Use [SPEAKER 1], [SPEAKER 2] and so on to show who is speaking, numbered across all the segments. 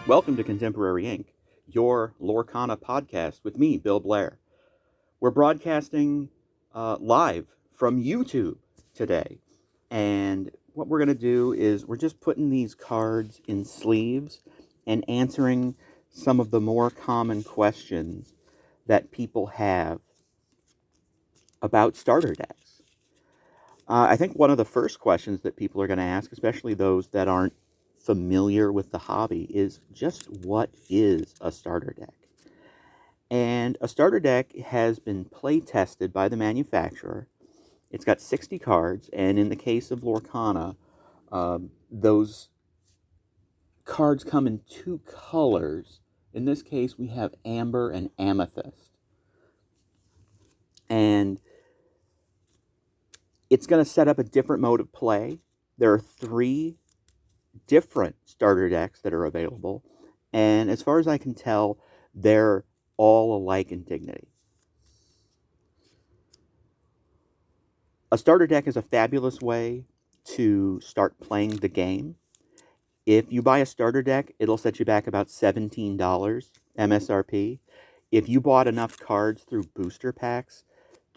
[SPEAKER 1] Welcome to Contemporary Inc., your Lorcana podcast with me, Bill Blair. We're broadcasting live from YouTube today. And what we're going to do is we're just putting these cards in sleeves and answering some of the more common questions that people have about starter decks. I think one of the first questions that people are going to ask, especially those that aren't familiar with the hobby, is just what is a starter deck? And a starter deck has been play tested by the manufacturer. It's got 60 cards, and in the case of Lorcana, those cards come in two colors. In this case, we have amber and amethyst. And it's going to set up a different mode of play. There are 3 different starter decks that are available, and as far as I can tell, they're all alike in dignity. A starter deck is a fabulous way to start playing the game. If you buy a starter deck, it'll set you back about $17 MSRP. If you bought enough cards through booster packs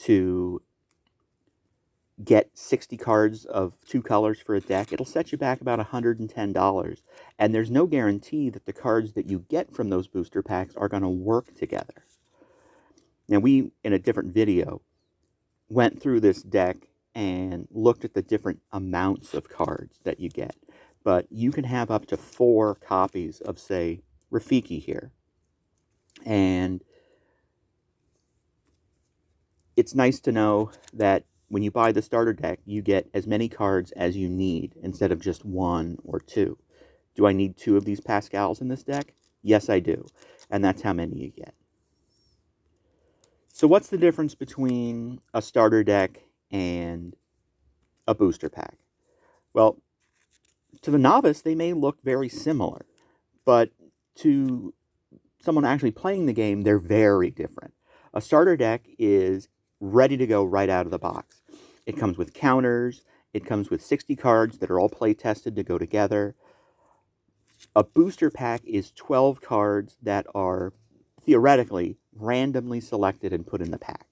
[SPEAKER 1] to get 60 cards of 2 colors for a deck, it'll set you back about $110. And there's no guarantee that the cards that you get from those booster packs are going to work together. Now, we, in a different video, went through this deck and looked at the different amounts of cards that you get. But you can have up to 4 copies of, say, Rafiki here. And it's nice to know that when you buy the starter deck, you get as many cards as you need instead of just 1 or 2. Do I need 2 of these Pascals in this deck? Yes, I do. And that's how many you get. So what's the difference between a starter deck and a booster pack? Well, to the novice, they may look very similar, but to someone actually playing the game, they're very different. A starter deck is ready to go right out of the box. It comes with counters. It comes with 60 cards that are all play tested to go together. A booster pack is 12 cards that are theoretically randomly selected and put in the pack.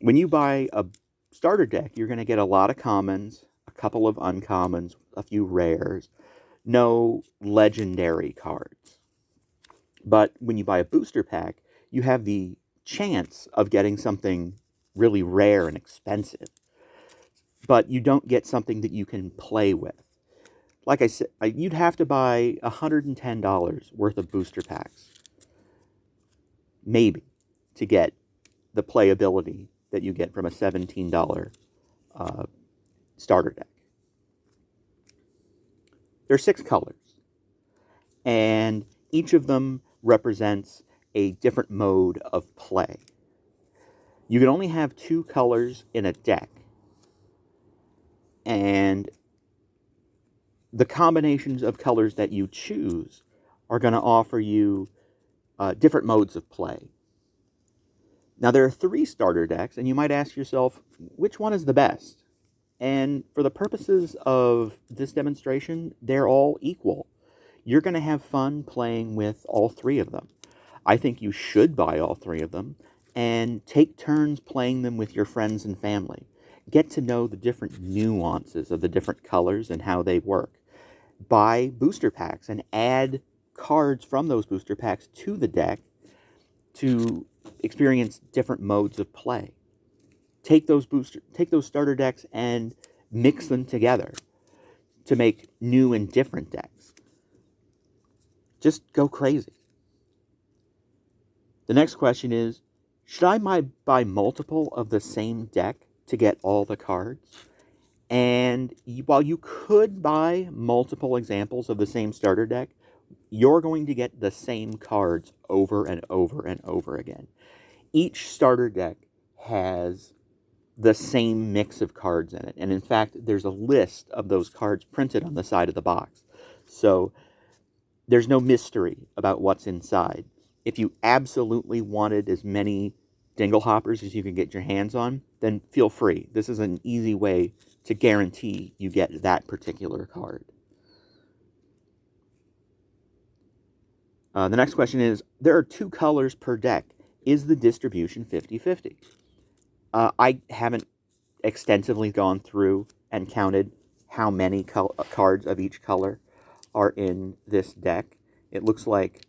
[SPEAKER 1] When you buy a starter deck, you're going to get a lot of commons, a couple of uncommons, a few rares, no legendary cards. But when you buy a booster pack, you have the chance of getting something really rare and expensive, but you don't get something that you can play with. Like I said, you'd have to buy $110 worth of booster packs, maybe, to get the playability that you get from a $17 starter deck. There are 6 colors, and each of them represents a different mode of play. You can only have 2 colors in a deck, and the combinations of colors that you choose are going to offer you different modes of play. Now, there are 3 starter decks, and you might ask yourself, which one is the best? And for the purposes of this demonstration, they're all equal. You're going to have fun playing with all 3 of them. I think you should buy all 3 of them and take turns playing them with your friends and family. Get to know the different nuances of the different colors and how they work. Buy booster packs and add cards from those booster packs to the deck to experience different modes of play. Take those starter decks and mix them together to make new and different decks. Just go crazy. The next question is, should I buy multiple of the same deck to get all the cards? And while you could buy multiple examples of the same starter deck, you're going to get the same cards over and over and over again. Each starter deck has the same mix of cards in it. And in fact, there's a list of those cards printed on the side of the box. So there's no mystery about what's inside. If you absolutely wanted as many dingle hoppers as you can get your hands on, then feel free. This is an easy way to guarantee you get that particular card. The next question is, there are 2 colors per deck. Is the distribution 50-50? I haven't extensively gone through and counted how many cards of each color are in this deck. It looks like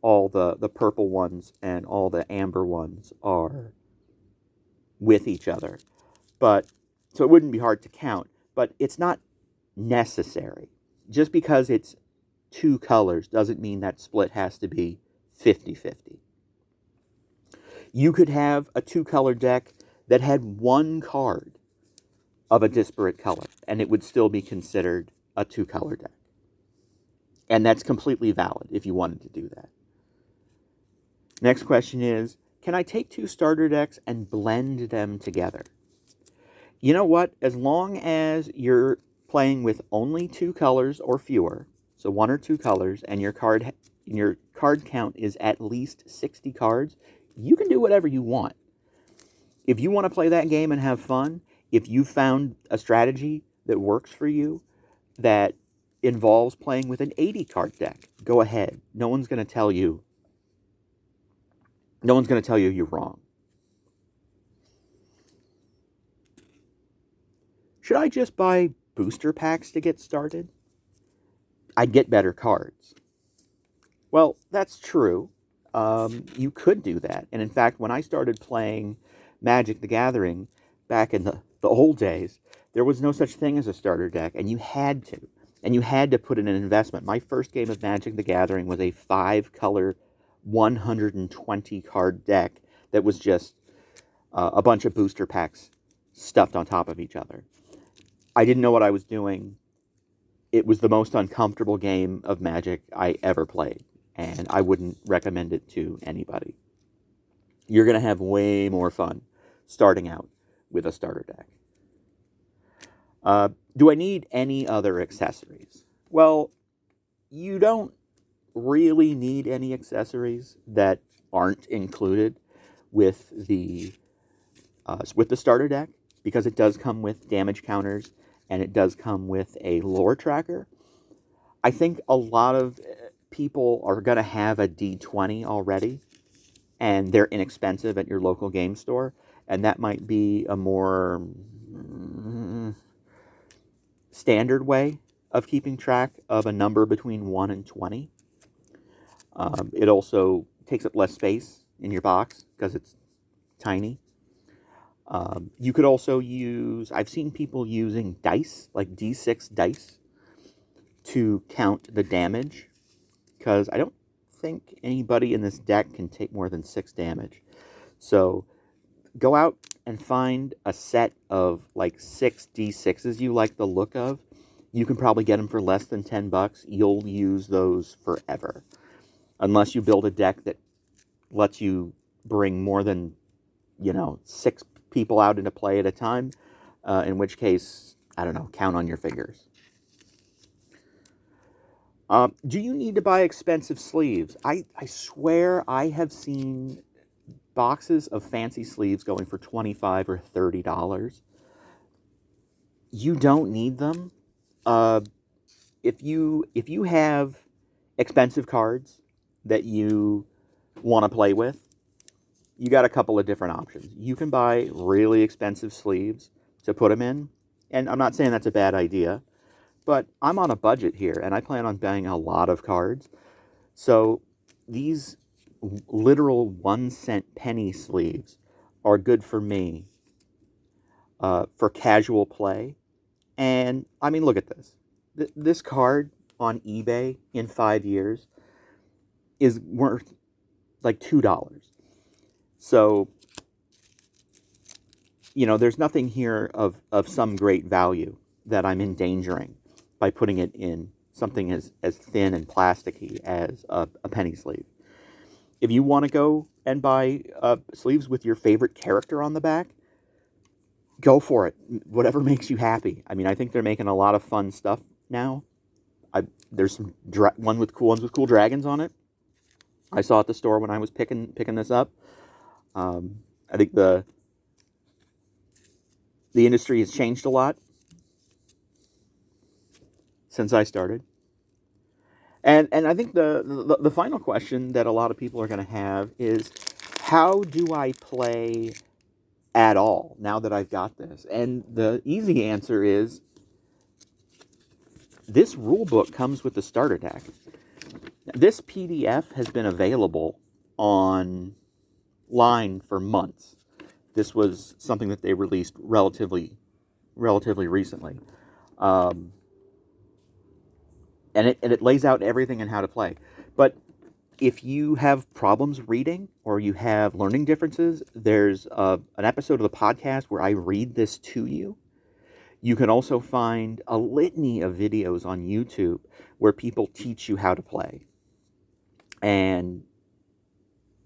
[SPEAKER 1] all the purple ones and all the amber ones are with each other. But so it wouldn't be hard to count, but it's not necessary. Just because it's 2 colors doesn't mean that split has to be 50-50. You could have a 2-color deck that had 1 card of a disparate color, and it would still be considered a 2-color deck. And that's completely valid if you wanted to do that. Next question is, can I take 2 starter decks and blend them together? You know what? As long as you're playing with only 2 colors or fewer, so 1 or 2 colors, and your card count is at least 60 cards, you can do whatever you want. If you want to play that game and have fun, if you found a strategy that works for you that involves playing with an 80-card deck, go ahead. No one's going to tell you you're wrong. Should I just buy booster packs to get started? I'd get better cards. Well, that's true. You could do that. And in fact, when I started playing Magic the Gathering back in the old days, there was no such thing as a starter deck, and you had to. And you had to put in an investment. My first game of Magic the Gathering was a 5-color, 120-card deck that was just a bunch of booster packs stuffed on top of each other. I didn't know what I was doing. It was the most uncomfortable game of Magic I ever played, and I wouldn't recommend it to anybody. You're going to have way more fun starting out with a starter deck. Do I need any other accessories? Well, you don't really need any accessories that aren't included with the starter deck, because it does come with damage counters and it does come with a lore tracker. I think a lot of people are going to have a D20 already, and they're inexpensive at your local game store, and that might be a more standard way of keeping track of a number between 1 and 20. It also takes up less space in your box because it's tiny. You could also use, I've seen people using dice, like D6 dice, to count the damage, because I don't think anybody in this deck can take more than 6 damage. So go out and find a set of like 6 D6s you like the look of. You can probably get them for less than $10. You'll use those forever. Unless you build a deck that lets you bring more than, 6 people out into play at a time, in which case, I don't know, count on your fingers. Do you need to buy expensive sleeves? I swear I have seen boxes of fancy sleeves going for $25 or $30. You don't need them. If you have expensive cards that you want to play with, you got a couple of different options. You can buy really expensive sleeves to put them in, and I'm not saying that's a bad idea, but I'm on a budget here, and I plan on buying a lot of cards. So these literal 1-cent penny sleeves are good for me for casual play. And, I mean, look at this. This card on eBay in 5 years is worth like $2. So, there's nothing here of some great value that I'm endangering by putting it in something as thin and plasticky as a penny sleeve. If you want to go and buy sleeves with your favorite character on the back, go for it. Whatever makes you happy. I mean, I think they're making a lot of fun stuff now. There's some ones with cool dragons on it. I saw at the store when I was picking this up. I think the industry has changed a lot since I started. And I think the final question that a lot of people are going to have is, how do I play at all now that I've got this? And the easy answer is, this rule book comes with the starter deck. This PDF has been available online for months. This was something that they released relatively recently. Um, and it lays out everything and how to play. But if you have problems reading or you have learning differences, there's an episode of the podcast where I read this to you. You can also find a litany of videos on YouTube where people teach you how to play. And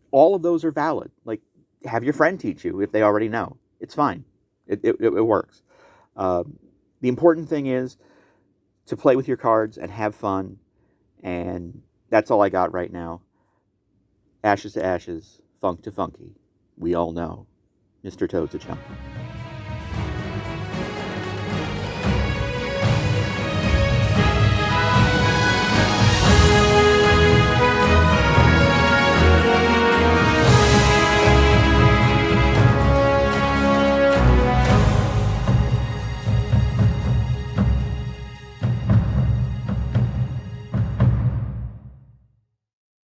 [SPEAKER 1] all of those are valid. Like, have your friend teach you if they already know. It's fine. It works. The important thing is to play with your cards and have fun. And that's all I got right now. Ashes to ashes, funk to funky. We all know Mr. Toad's a junkie.